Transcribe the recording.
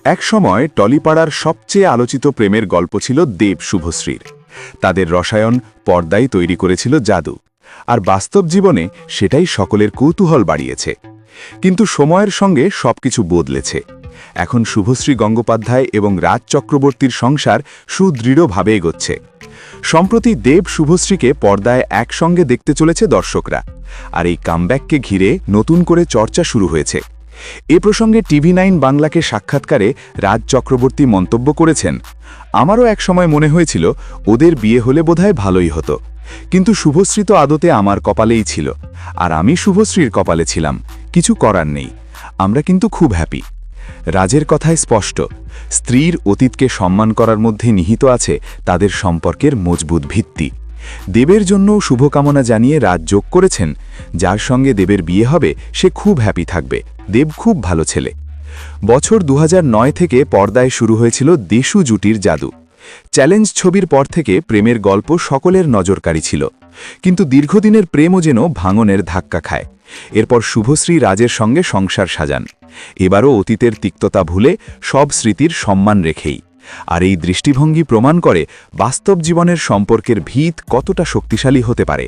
একসময় টলিপাড়ার সবচেয়ে আলোচিত প্রেমের গল্প ছিল দেব শুভশ্রীর। তাদের রসায়ন পর্দায় তৈরি করেছিল জাদু, আর বাস্তব জীবনে সেটাই সকলের কৌতূহল বাড়িয়েছে। কিন্তু সময়ের সঙ্গে সবকিছু বদলেছে। এখন শুভশ্রী গঙ্গোপাধ্যায় এবং রাজ চক্রবর্তীর সংসার সুদৃঢ়ভাবে এগোচ্ছে। সম্প্রতি দেব শুভশ্রীকে পর্দায় একসঙ্গে দেখতে চলেছে দর্শকরা, আর এই কামব্যাককে ঘিরে নতুন করে চর্চা শুরু হয়েছে। এ প্রসঙ্গে TV9 বাংলাকে সাক্ষাৎকারে রাজ চক্রবর্তী মন্তব্য করেছেন, আমারও একসময় মনে হয়েছিল ওদের বিয়ে হলে বোধহয় ভালোই হতো, কিন্তু শুভশ্রী তো আদতে আমার কপালেই ছিল, আর আমি শুভশ্রীর কপালে ছিলাম, কিছু করার নেই। আমরা কিন্তু খুব হ্যাপি। রাজের কথায় স্পষ্ট, স্ত্রীর অতীতকে সম্মান করার মধ্যে নিহিত আছে তাদের সম্পর্কের মজবুত ভিত্তি। দেবের জন্য শুভকামনা জানিয়ে রাজ যোগ করেছেন, যার সঙ্গে দেবের বিয়ে হবে সে খুব হ্যাপি থাকবে, দেব খুব ভালো ছেলে। বছর 2009 থেকে পর্দায় শুরু হয়েছিল দেশু জুটির জাদু। চ্যালেঞ্জ ছবির পর থেকে প্রেমের গল্প সকলের নজরকাড়ি ছিল, কিন্তু দীর্ঘদিনের প্রেমও যেন ভাঙনের ধাক্কা খায়। এরপর শুভশ্রী রাজের সঙ্গে সংসার সাজান, এবারও অতীতের তিক্ততা ভুলে সব স্মৃতির সম্মান রেখেই। আর এই দৃষ্টিভঙ্গি প্রমাণ করে বাস্তব জীবনের সম্পর্কের ভিত কতটা শক্তিশালী হতে পারে।